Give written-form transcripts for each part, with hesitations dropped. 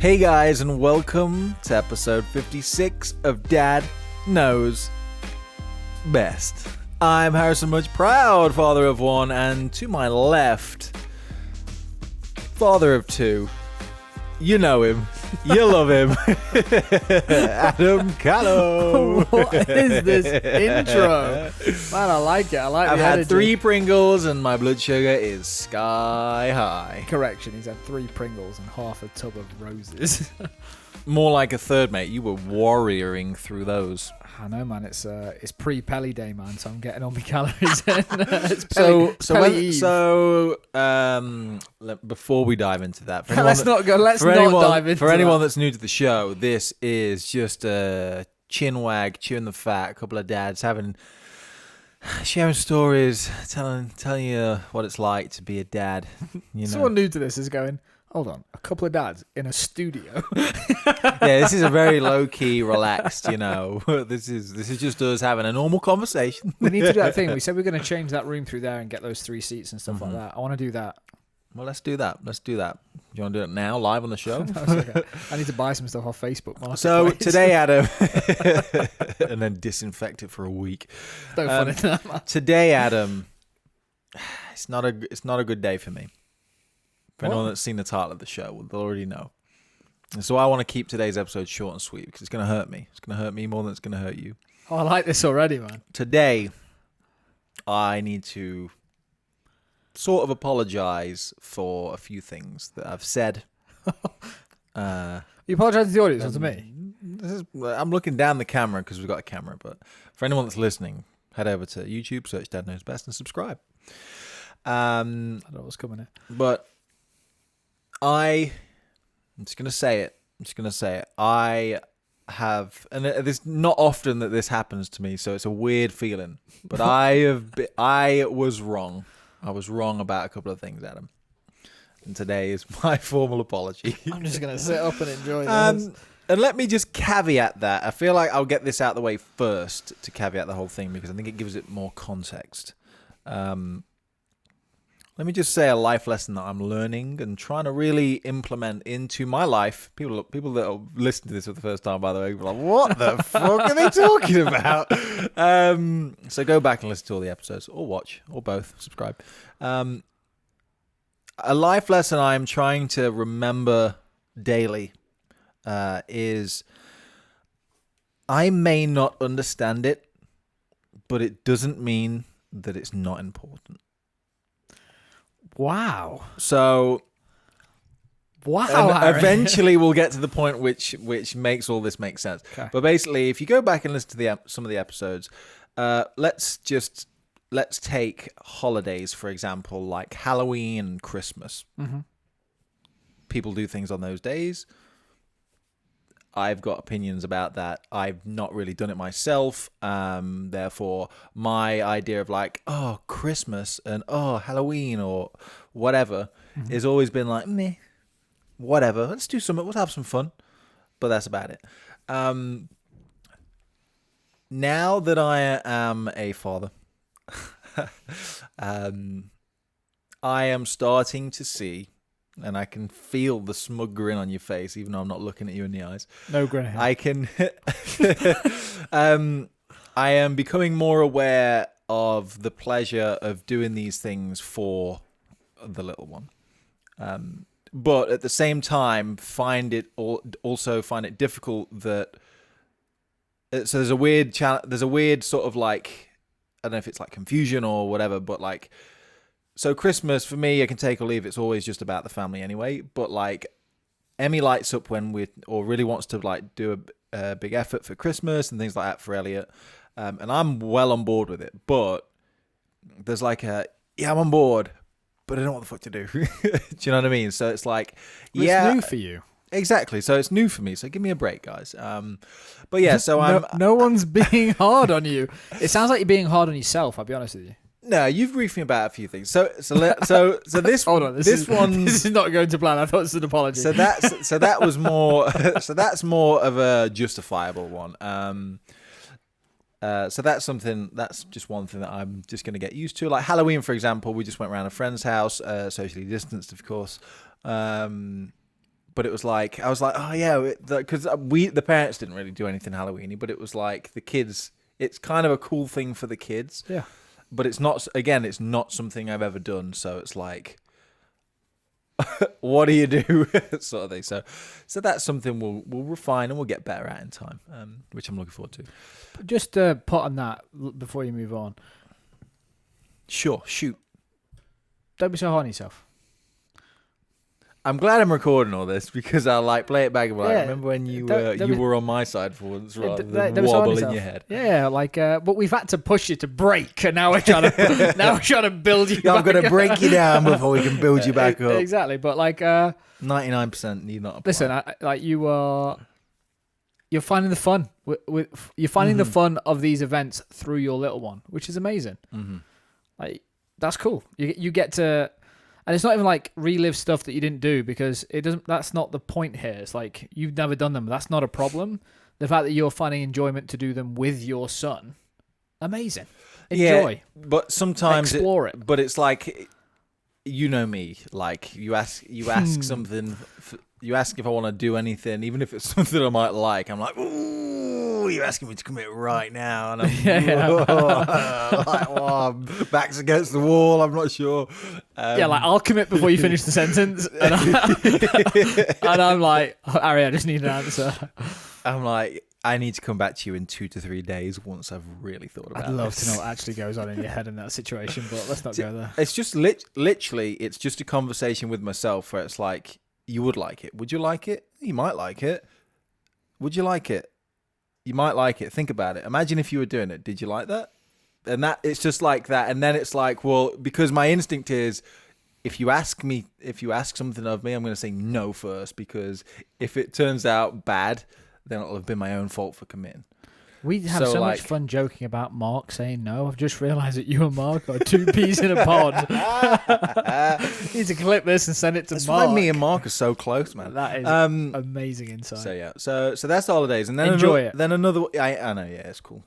Hey guys, and welcome to episode 56 of Dad Knows Best. I'm Harrison Mudge, proud father of one, and to my left, father of two. You know him. You love him. Adam Callow. What is this intro? Man, I like it. I like I've the had energy. 3 Pringles and my blood sugar is sky high. Correction, he's had 3 Pringles and half a tub of roses. More like a third, mate. You were warrioring through those. I know, man. It's pre-Pelly day, man, so I'm getting all my calories in. It's Pelly, Before we dive into that, Let's not dive into for anyone that. that's new to the show, this is just a chin wag, chewing the fat, a couple of dads sharing stories, telling you what it's like to be a dad. You know, Someone new to this is going, hold on, a couple of dads in a studio. yeah, this is a very low key, relaxed. You know, this is just us having a normal conversation. We need to do that thing. We said we're going to change that room through there and get those 3 seats and stuff like that. I want to do that. Well, let's do that. Do you want to do it now, live on the show? Okay. I need to buy some stuff off Facebook Marketplace. So today, Adam, and then disinfect it for a week. No fun in that, man. Today, Adam, it's not a good day for me. For anyone that's seen the title of the show, they'll already know. And so I want to keep today's episode short and sweet because it's going to hurt me. It's going to hurt me more than it's going to hurt you. Oh, I like this already, man. Today, I need to sort of apologize for a few things that I've said. You apologise to the audience or to me? I'm looking down the camera because we've got a camera, but for anyone that's listening, head over to YouTube, search Dad Knows Best, and subscribe. I don't know what's coming in. But I'm just going to say it. I have, and it's not often that this happens to me, so it's a weird feeling. But I was wrong. I was wrong about a couple of things, Adam. And today is my formal apology. I'm just going to sit up and enjoy this. And let me just caveat that. I feel like I'll get this out of the way first to caveat the whole thing because I think it gives it more context. Let me just say a life lesson that I'm learning and trying to really implement into my life. People that will listen to this for the first time, by the way, will be like, what the fuck are they talking about? So go back and listen to all the episodes, or watch, or both, subscribe. A life lesson I'm trying to remember daily is I may not understand it, but it doesn't mean that it's not important. Wow. So, Harry. eventually we'll get to the point which makes all this make sense. Okay. But basically, if you go back and listen to some of the episodes, let's take holidays, for example, like Halloween and Christmas. Mm-hmm. People do things on those days. I've got opinions about that. I've not really done it myself. Therefore, my idea of like, oh, Christmas and oh, Halloween or whatever has always been like, meh, whatever. Let's do something. We'll have some fun. But that's about it. Now that I am a father, I am starting to see, and I can feel the smug grin on your face, even though I'm not looking at you in the eyes. No grin. I can. I am becoming more aware of the pleasure of doing these things for the little one, but at the same time, find it difficult that. So there's a weird there's a weird sort of like, I don't know if it's like confusion or whatever, but like. So Christmas, for me, I can take or leave. It's always just about the family anyway. But like, Emmy lights up or really wants to like do a big effort for Christmas and things like that for Elliot. And I'm well on board with it. But there's like I'm on board, but I don't know what the fuck to do. Do you know what I mean? So it's like, It's new for you. Exactly. So it's new for me. So give me a break, guys. But yeah, so no one's being hard on you. It sounds like you're being hard on yourself, I'll be honest with you. No, you've briefed me about a few things. So this hold on. This is not going to plan. I thought it was an apology. So that was more. So that's more of a justifiable one. So that's just one thing that I'm just going to get used to. Like Halloween, for example, we just went around a friend's house, socially distanced, of course. but it was like I was like, oh yeah, because the parents didn't really do anything Halloweeny, but it was like the kids. It's kind of a cool thing for the kids. Yeah. But it's not. Again, it's not something I've ever done. So it's like, what do you do, sort of thing. So that's something we'll refine and we'll get better at in time, which I'm looking forward to. Just put on that before you move on. Sure, shoot. Don't be so hard on yourself. I'm glad I'm recording all this because I like play it back and be like, Yeah. remember when you Don't were on my side for once rather Don't than be so hard on wobble in yourself. your head. Yeah, like, but we've had to push you to break, and now we're trying to build you. I'm back going to up. break you down before we can build you back up. Exactly, but like, 99% need not apply. listen, like you're finding the fun. You're finding the fun of these events through your little one, which is amazing. Mm-hmm. Like, that's cool. You get to, and it's not even like relive stuff that you didn't do because it doesn't. That's not the point here. It's like you've never done them. That's not a problem. The fact that you're finding enjoyment to do them with your son, amazing. Enjoy. Yeah, but sometimes Explore it. But it's like, you know me. Like you ask something. You ask if I want to do anything, even if it's something I might like. I'm like, ooh, you're asking me to commit right now, and I'm like, oh, back's against the wall. I'm not sure. Yeah, like I'll commit before you finish the sentence, and I'm like, oh, Ari, I just need an answer. I'm like, I need to come back to you in 2 to 3 days once I've really thought about it. I'd love to know what actually goes on in your head in that situation, but let's not go there. It's just literally, it's just a conversation with myself where it's like, you would like it. Would you like it? You might like it. Would you like it? You might like it. Think about it. Imagine if you were doing it. Did you like that? And that it's just like that. And then it's like, well, because my instinct is, if you ask something of me, I'm going to say no first, because if it turns out bad, then it'll have been my own fault for committing. We have So, so much like- fun joking about Mark saying no. I've just realised that you and Mark are two peas in a pod. Need to clip this and send it to That's Mark. why me and Mark are so close, man. That is Um, amazing insight. So yeah, so that's the holidays, and then Enjoy it. Then another, I know, yeah, it's cool.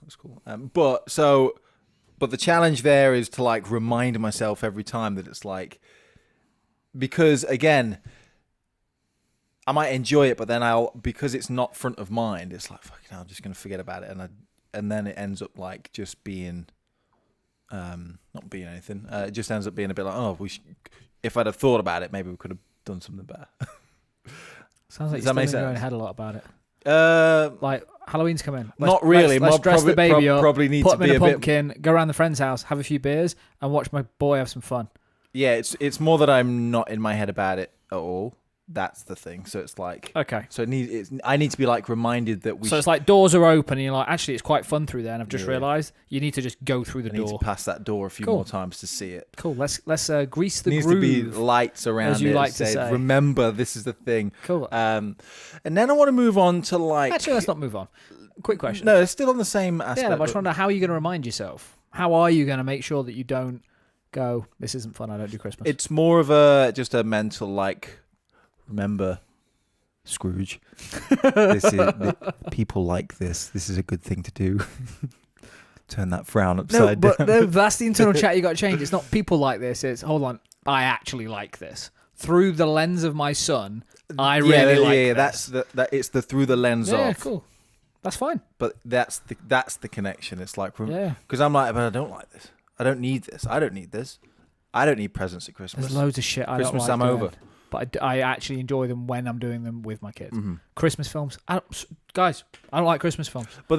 But the challenge there is to like remind myself every time that it's like, because again, I might enjoy it, but then because it's not front of mind, it's like fucking hell, I'm just gonna forget about it, and then it ends up like just being, not being anything. It just ends up being a bit like, oh, if I'd have thought about it, maybe we could have done something better. Sounds like Does you're that make still going sense? ahead a lot about it. Uh, Like Halloween's coming. Not really. Let's Mum dress the baby up. Probably need Put to him in be a a bit. pumpkin. Go around the friend's house, have a few beers, and watch my boy have some fun. Yeah, it's more that I'm not in my head about it at all. That's the thing. So it's like, Okay. so I need to be like reminded that we. So it's like doors are open, and you're like, actually, it's quite fun through there. And I've just Yeah. realised you need to just go through the I need door. to pass that door a few Cool. more times to see it. Cool. Let's grease the There needs groove. to be lights around as you it. like to say. Remember, this is the thing. Cool. And then I want to move on to like. Actually, let's not move on. Quick question. No, it's still on the same aspect. Yeah, but I just but- wonder, how are you going to remind yourself? How are you going to make sure that you don't go, this isn't fun, I don't do Christmas? It's more of just a mental like. Remember, Scrooge. People like this. This is a good thing to do. Turn that frown no, upside down. but no, that's the internal chat you got to change. It's not people like this. It's, hold on, I actually like this. Through the lens of my son, I really like this. That's it's the through the lens Yeah, of. cool. That's fine. But that's the connection. It's like, Yeah. because I'm like, but I don't like this. I don't need this. I don't need this. I don't need presents at Christmas. There's loads of shit I Christmas, don't like I'm doing, over. But I actually enjoy them when I'm doing them with my kids. Mhm. Christmas films. Guys, I don't like Christmas films. But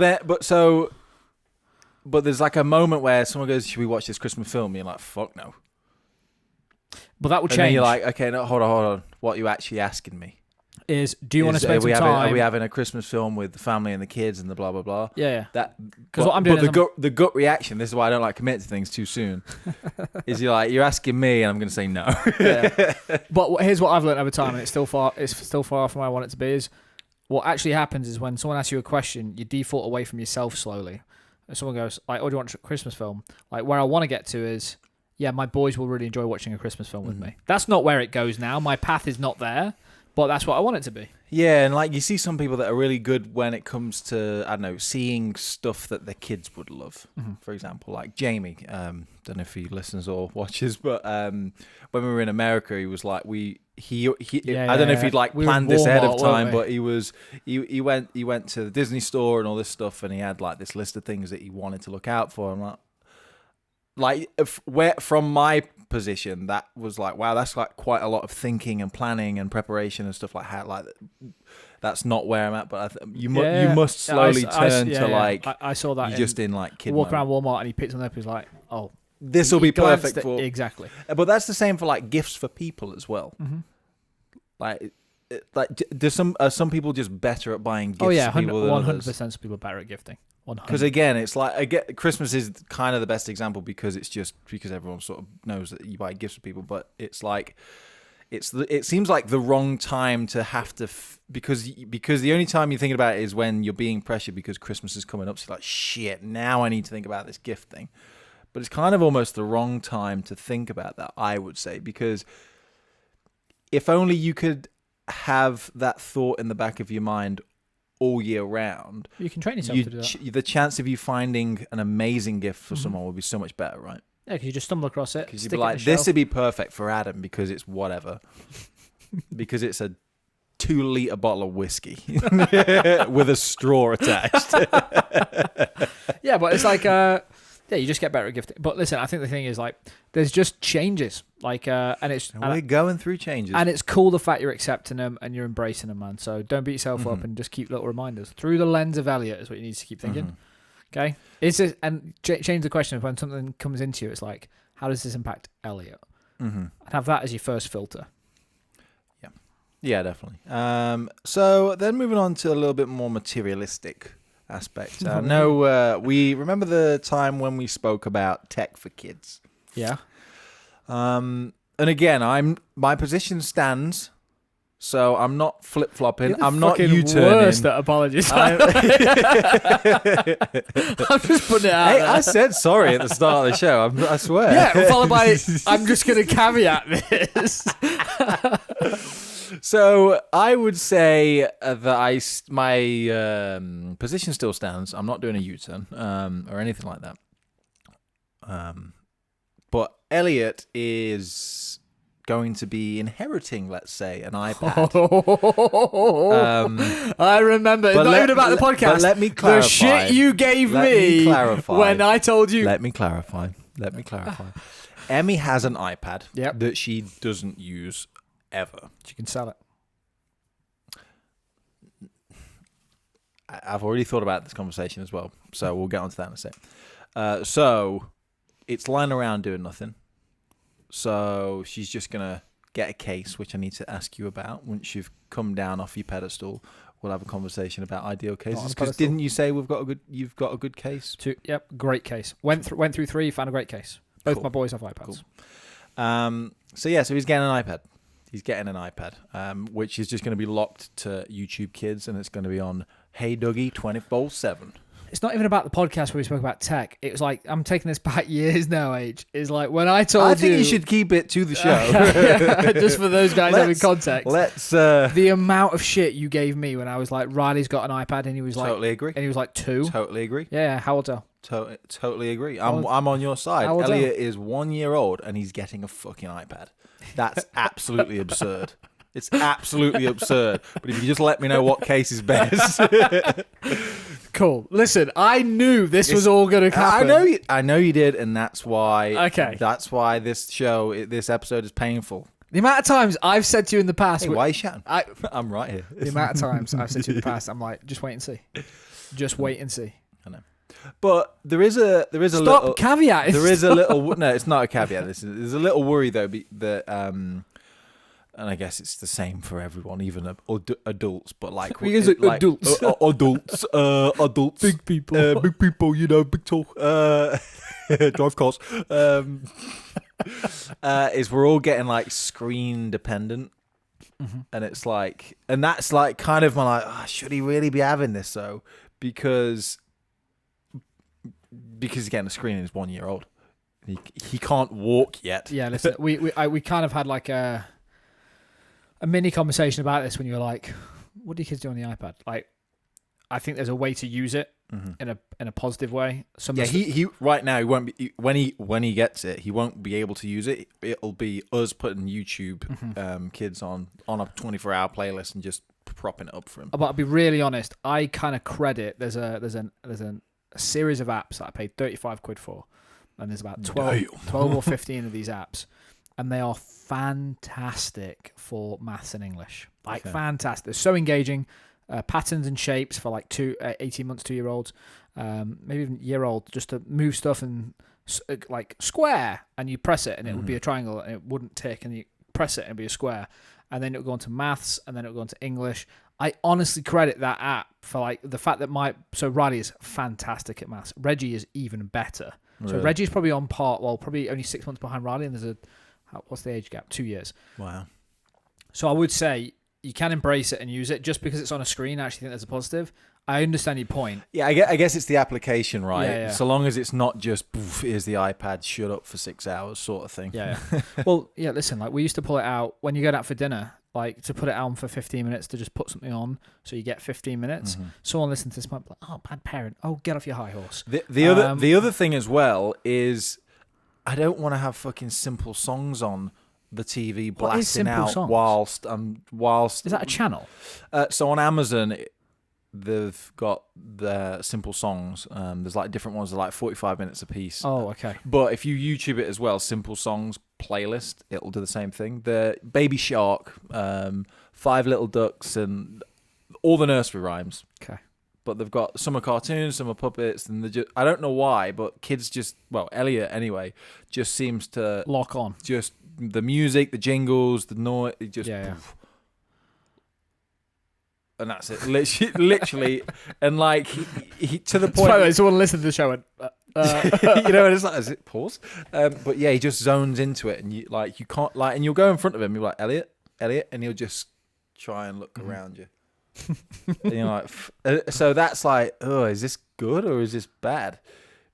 there's like a moment where someone goes, "Should we watch this Christmas film?" And you're like, "Fuck no." But that will And then change. you're like, "Okay, no, hold on. What are you actually asking me? do you want to Is- spend are we some having, time? Are we having a Christmas film with the family and the kids and the blah blah blah?" Yeah. That 'Cause what I'm doing But is the gut reaction. This is why I don't like committing to things too soon. Is you're asking me, and I'm going to say no. Yeah. But here's what I've learned over time, and it's still far from where I want it to be. Is what actually happens is when someone asks you a question, you default away from yourself slowly. And someone goes like, "Oh, do you want a Christmas film?" Like where I want to get to is, yeah, my boys will really enjoy watching a Christmas film with me. That's not where it goes now. My path is not there, but that's what I want it to be. Yeah, and like you see some people that are really good when it comes to, I don't know, seeing stuff that their kids would love. For example, like Jamie. Don't know if he listens or watches, but when we were in America, he was like I don't know if he'd like We were in planned this ahead of Walmart, time, weren't but he went to the Disney store and all this stuff, and he had like this list of things that he wanted to look out for. I'm like from my position, that was like, wow, that's like quite a lot of thinking and planning and preparation and stuff like that. Like that's not where I'm at, but you must slowly turn to like I saw that. You're just in like kid walk mode. around Walmart and he picks one up. He's like, oh, This will be perfect for exactly. But that's the same for like gifts for people as well. Like are some people just better at buying gifts? Oh yeah, for people than 100%. others? Some people are better at gifting. Because again, it's like Christmas is kind of the best example because it's just because everyone sort of knows that you buy gifts for people, but it's like it seems like the wrong time to have to because the only time you're thinking about it is when you're being pressured because Christmas is coming up. So you're like, shit, now I need to think about this gift thing. But it's kind of almost the wrong time to think about that, I would say, because if only you could have that thought in the back of your mind all year round, you can train yourself to do that. The chance of you finding an amazing gift for someone would be so much better, right? Yeah, because you just stumble across it. Because you'd be like, this would be perfect for Adam because it's whatever. Because it's a 2-liter bottle of whiskey with a straw attached. Yeah, but it's like, you just get better at gifting. But listen, I think the thing is like, there's just changes, like, and we're going through changes, and it's cool the fact you're accepting them and you're embracing them, man. So don't beat yourself up and just keep little reminders through the lens of Elliot is what you need to keep thinking. Okay, change the question when something comes into you. It's like, how does this impact Elliot? And have that as your first filter. Yeah, definitely. So then moving on to a little bit more materialistic aspects. I know we remember the time when we spoke about tech for kids. Yeah. And again, my position stands. So I'm not flip-flopping. I'm not U-turning. Worst at apologies. I'm just putting it out there. I said sorry at the start of the show. I swear. Yeah, followed by, I'm just going to caveat this. So I would say that my position still stands. I'm not doing a U-turn or anything like that. But Elliot is going to be inheriting, let's say, an iPad. I remember. It's not even about the podcast. But let me clarify. The shit you gave me when I told you. Let me clarify. Emmy has an iPad Yep. that she doesn't use ever. You can sell it. I've already thought about this conversation as well, so we'll get onto that in a sec. So it's lying around doing nothing. So she's just gonna get a case, which I need to ask you about once you've come down off your pedestal. We'll have a conversation about ideal cases. Because didn't you say you've got a good case? Yep, great case. Went through 3, found a great case. Both my boys have iPads. Cool. So he's getting an iPad. He's getting an iPad, which is just going to be locked to YouTube Kids, and it's going to be on Hey Dougie 24/7. It's not even about the podcast where we spoke about tech. It was like, I'm taking this back years now, H. It's like when I told you... I think you should keep it to the show. Just for those guys having context. The amount of shit you gave me when I was like, Riley's got an iPad, and he was like... Totally agree. And he was like 2. Totally agree. Yeah, how old are you? Totally agree. I'm on your side. Elliot is 1 year old, and he's getting a fucking iPad. That's absolutely absurd. It's absolutely absurd. But if you just let me know what case is best. Cool. Listen, I knew this was all going to happen. I know you did, and that's why. Okay. That's why this episode is painful. The amount of times I've said to you in the past... Hey, why are you shouting? I'm right here. The amount of times I've said to you in the past, I'm like, just wait and see. Just wait and see. I know. But there is a Stop little caveat. There is a little no, it's not a caveat. There's a little worry though that and I guess it's the same for everyone, even adults. But like, adults, adults, big people, big talk, drive cars. Is we're all getting like screen dependent, and it's like, and that's like kind of my like, should he really be having this though? Because again, the screen is 1 year old. He can't walk yet. Yeah, listen, we kind of had like a a mini conversation about this when you were like, what do your kids do on the iPad? Like, I think there's a way to use it in a positive way. He right now he won't be when he gets it, he won't be able to use it. It'll be us putting YouTube kids on a 24-hour playlist and just propping it up for him. But I'll be really honest, I kind of credit there's a series of apps that I paid 35 quid for, and there's about 12 or 15 of these apps, and they are fantastic for maths and English. Like fantastic. They're so engaging. Patterns and shapes for like 18 months, 2-year-olds, maybe even year-old, just to move stuff and like square, and you press it and it would be a triangle and it wouldn't tick, and you press it and it'd be a square, and then it would go on to maths, and then it would go on to English. I honestly credit that app for like the fact that so Riley is fantastic at maths. Reggie is even better. Really? So Reggie's probably on par, probably only 6 months behind Riley, and there's what's the age gap? 2 years. Wow. So I would say you can embrace it and use it. Just because it's on a screen, I actually think there's a positive. I understand your point. Yeah, I guess it's the application, right? Yeah. So long as it's not just, here's the iPad, shut up for 6 hours sort of thing. Yeah. Well, yeah, listen, like we used to pull it out when you go out for dinner, like to put it on for 15 minutes to just put something on so you get 15 minutes. Someone listening to this might be like, oh, bad parent. Oh, get off your high horse. The other thing as well is I don't want to have fucking simple songs on the TV blasting out songs? whilst is that a channel? So on Amazon they've got the simple songs. There's like different ones that are like 45 minutes a piece. Oh, okay. But if you YouTube it as well, simple songs playlist, it'll do the same thing. The Baby Shark, 5 Little Ducks, and all the nursery rhymes. Okay. But they've got some are cartoons, some are puppets, and I don't know why, but kids just, Elliot anyway, just seems to lock on. Just the music, the jingles, the noise, it just, and that's it. Literally, and like he to the point. By the way, someone listened to the show and. You know, it's like, is it pause? But yeah, he just zones into it, and you can't and you'll go in front of him, you're like Elliot, and he'll just try and look around you. And you're like, so that's like, is this good or is this bad?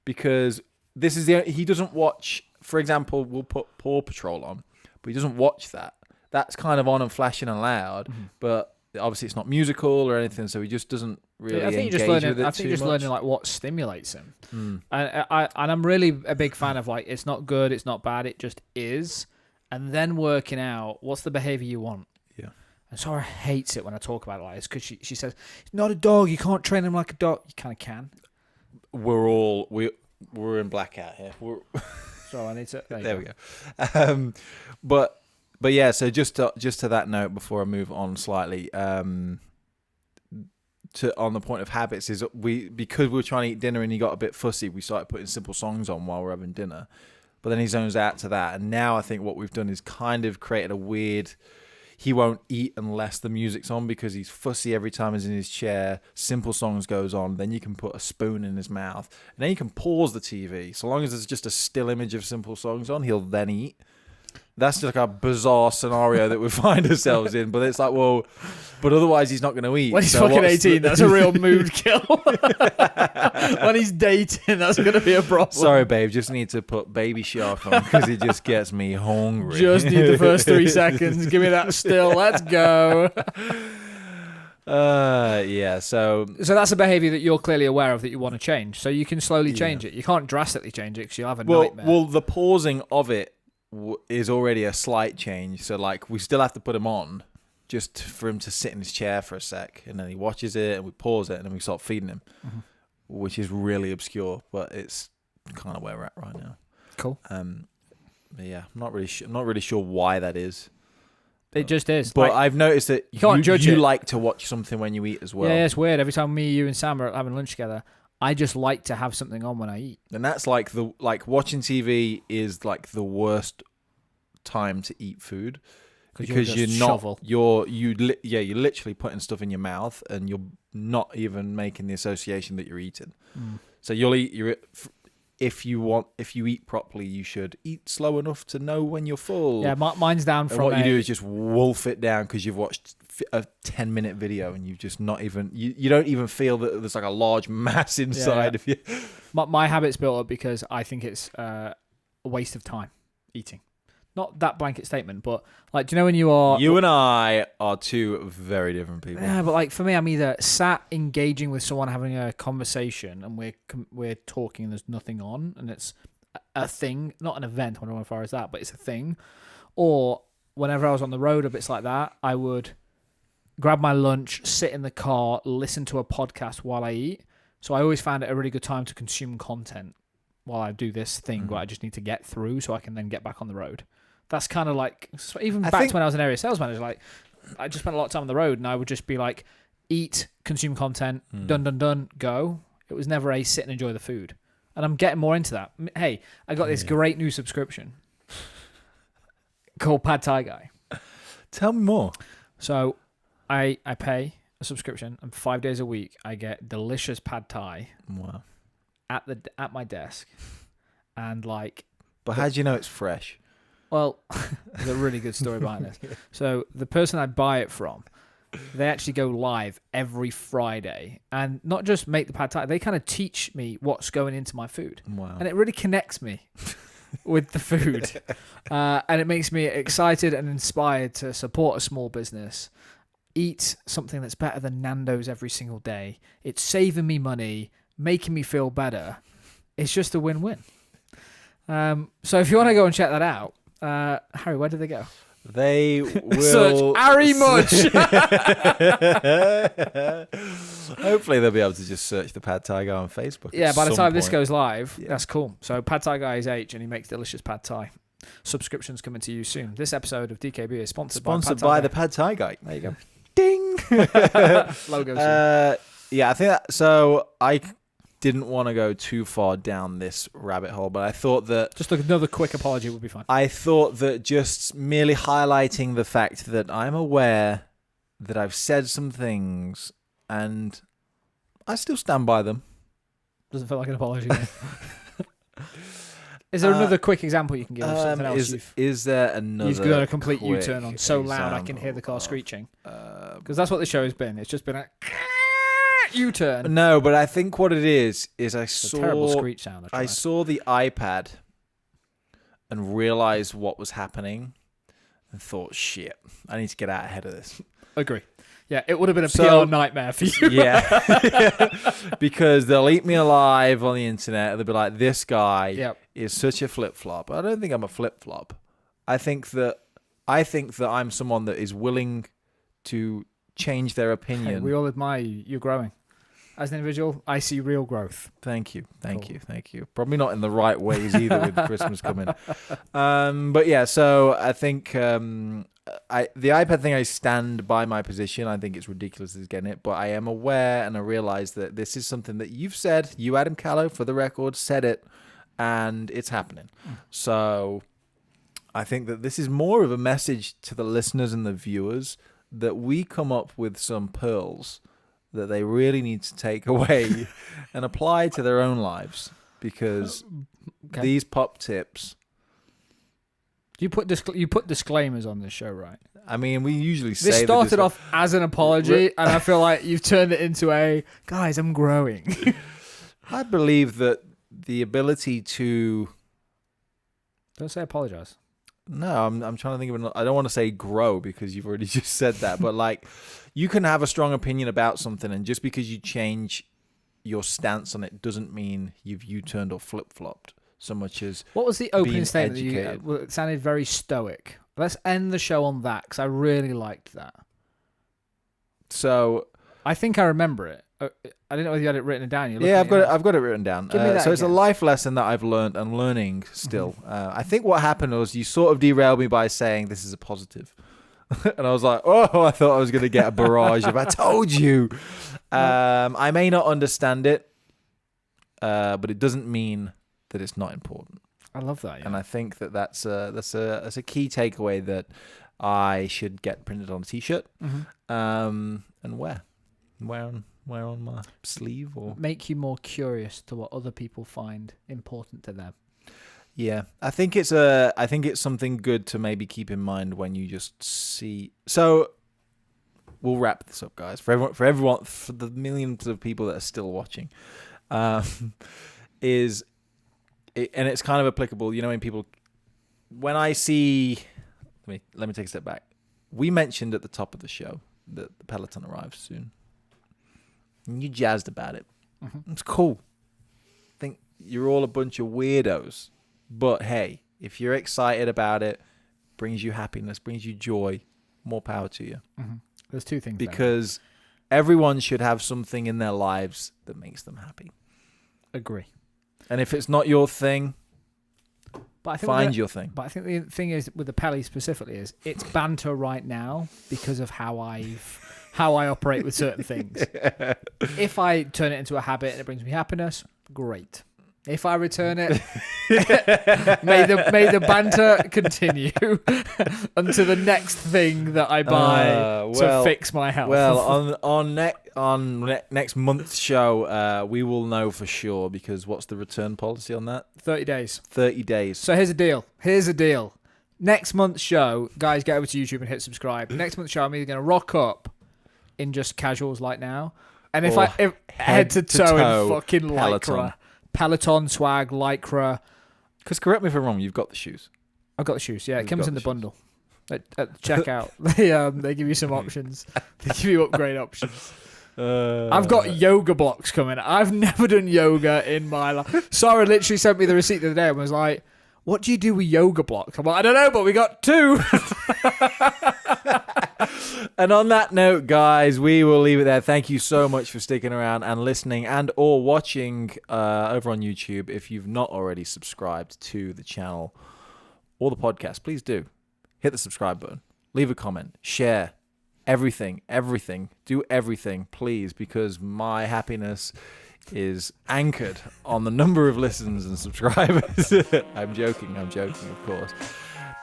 Because this is he doesn't watch. For example, we'll put Paw Patrol on, but he doesn't watch that. That's kind of on and flashing and loud, but obviously it's not musical or anything, so he just doesn't really engage with it too much. I think you're just learning like what stimulates him. And I'm really a big fan of like, it's not good, it's not bad, it just is, and then working out what's the behavior you want. Yeah. And Sarah hates it when I talk about it like this because she says, it's not a dog, you can't train him like a dog. You kind of can. We're in blackout here. So I need to. There we go. But yeah. So just to that note, before I move on slightly, on the point of habits, is because we were trying to eat dinner and he got a bit fussy, we started putting simple songs on while we're having dinner. But then he zones out to that, and now I think what we've done is kind of created a weird. He won't eat unless the music's on because he's fussy every time he's in his chair. Simple songs goes on. Then you can put a spoon in his mouth. And then you can pause the TV. So long as there's just a still image of simple songs on, he'll then eat. That's just like a bizarre scenario that we find ourselves in. But it's like, well, but otherwise he's not going to eat. When he's fucking 18, that's a real mood kill. When he's dating, that's going to be a problem. Sorry, babe. Just need to put Baby Shark on because it just gets me hungry. Just need the first 3 seconds. Give me that still. Let's go. Yeah. So that's a behavior that you're clearly aware of that you want to change. So you can slowly change it. You can't drastically change it because you'll have a nightmare. Well, the pausing of it is already a slight change. So like we still have to put him on just for him to sit in his chair for a sec, and then he watches it and we pause it and then we start feeding him, which is really obscure, but it's kind of where we're at right now. Cool. But yeah, I'm not really sure why that is. It just is. But I've noticed that you can't judge you it. like to watch something when you eat as well. Yeah, it's weird. Every time me, you, and Sam are having lunch together, I just like to have something on when I eat. And that's like watching TV is like the worst time to eat food because you're literally putting stuff in your mouth and you're not even making the association that you're eating. So you'll eat if you eat properly, you should eat slow enough to know when you're full. Yeah, mine's down from. And what you do is just wolf it down because you've watched a 10-minute video and you've just not even you don't even feel that there's like a large mass inside of you. My habit's built up because I think it's a waste of time eating. not that blanket statement, but like, do you know when you are You and I are two very different people. Yeah, but like for me, I'm either sat engaging with someone, having a conversation, and we're talking, and there's nothing on, and it's a thing, not an event. I don't know as far as that, but it's a thing. Or whenever I was on the road, or bits like that, I would grab my lunch, sit in the car, listen to a podcast while I eat. So I always found it a really good time to consume content while I do this thing where I just need to get through, so I can then get back on the road. That's kind of like, even back to when I was an area sales manager, like I just spent a lot of time on the road, and I would just be like, eat, consume content, done, go. It was never a sit and enjoy the food. And I'm getting more into that. Hey, I got this great new subscription called Pad Thai Guy. Tell me more. So I pay a subscription, and 5 days a week I get delicious Pad Thai Wow. at my desk. And like, But how do you know it's fresh? well, there's a really good story behind this. So the person I buy it from, they actually go live every Friday, and not just make the Pad Thai, they kind of teach me what's going into my food. Wow. And it really connects me with the food. And it makes me excited and inspired to support a small business, eat something that's better than Nando's every single day. It's saving me money, making me feel better. It's just a win-win. So if you want to go and check that out, Harry, where do they go? They will Search Harry Mudge. Hopefully they'll be able to just search the Pad Thai Guy on Facebook. Yeah, by the some time this point. goes live, Yeah. that's cool. So Pad Thai Guy is H, and he makes delicious Pad Thai. Subscriptions coming to you soon. This episode of DKB is sponsored By the Pad Thai Guy. There you go. Ding. Logo. Yeah, I think that, so. I didn't want to go too far down this rabbit hole, but I thought that Just another quick apology would be fine. I thought that just merely highlighting the fact that I'm aware that I've said some things and I still stand by them. Doesn't feel like an apology. Is there another quick example you can give of something else Is there another? you've got a complete quick U-turn on so loud I can hear the car example screeching? of, Because that's what the show has been. It's just been a U-turn. No, but I think what it is I It's a terrible saw screech sound. I saw the iPad and realized what was happening and thought, shit, I need to get out ahead of this. Agree. Yeah, it would have been a So- PR nightmare for you. Yeah. Because they'll eat me alive on the internet. They'll be like, this guy Yep. is such a flip-flop. I don't think I'm a flip-flop. I think that I'm someone that is willing to change their Hey, opinion. we all admire you. You're growing. As an individual, I see real growth. Thank you. Cool. Thank you. Probably not in the right ways either with Christmas coming. But yeah, so I think the iPad thing, I stand by my position. I think it's ridiculous as getting it, but I am aware and I realize that this is something that you've said. You, Adam Callow, for the record, said it, and it's happening. So I think that this is more of a message to the listeners and the viewers that we come up with some pearls that they really need to take away and apply to their own lives, because Okay. these pop tips, You put disclaimers on this show, right? I mean, we usually say This that started off as an apology, and I feel like you've turned it into a, guys, I'm growing. I believe that the ability to Don't say apologize. No, I'm trying to think of I don't want to say grow because you've already just said that, but like, you can have a strong opinion about something, and just because you change your stance on it doesn't mean you've U-turned or flip-flopped so much as What was the opening being statement? That educated. well, it sounded very stoic. Let's end the show on that, because I really liked that. so. I think I remember it. I didn't know whether you had it written down. You're Yeah, looking at I've got it written down. Give me that so it's a again. life lesson that I've learned and learning still. I think what happened was you sort of derailed me by saying this is a positive. And I was like, oh, I thought I was going to get a barrage of I told you. I may not understand it, but it doesn't mean that it's not important. I love that. Yeah. And I think that that's a key takeaway that I should get printed on a T-shirt and wear on my sleeve or Make you more curious to what other people find important to them. yeah. I think it's something good to maybe keep in mind when you just see. So we'll wrap this up, guys. For the millions of people that are still watching, and it's kind of applicable. You know, when people when I see, let me take a step back. We mentioned at the top of the show that the Peloton arrives soon. And you jazzed about it. Mm-hmm. It's cool. I think you're all a bunch of weirdos. But hey, if you're excited about it, brings you happiness, brings you joy, more power to you. Mm-hmm. There's two things. Because everyone should have something in their lives that makes them happy. Agree. And if it's not your thing, but I think find your thing. But I think the thing is with the Pelly specifically is it's banter right now because of how I operate with certain things. If I turn it into a habit and it brings me happiness, great. If I return it, may the banter continue until the next thing that I buy to fix my health. Well, on next month's show, we will know for sure, because what's the return policy on that? 30 days. 30 days. So here's a deal. Next month's show, guys, get over to YouTube and hit subscribe. Next month's show, I'm either going to rock up in just casuals like now, and if head to toe in fucking lycra. Peloton swag, lycra. Because correct me if I'm wrong, you've got the shoes. I've got the shoes. Yeah, it comes in the bundle at checkout. They give you some options. They give you upgrade options. I've got yoga blocks coming. I've never done yoga in my life. Sarah literally sent me the receipt the other day and was like, "What do you do with yoga blocks?" I'm like, "I don't know, but we got 2." And on that note, guys, we will leave it there. Thank you so much for sticking around and listening and or watching over on YouTube. If you've not already subscribed to the channel or the podcast, please do. Hit the subscribe button. Leave a comment. Share. Everything. Do everything, please, because my happiness is anchored on the number of listens and subscribers. I'm joking, of course.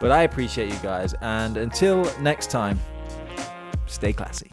But I appreciate you guys. And until next time, stay classy.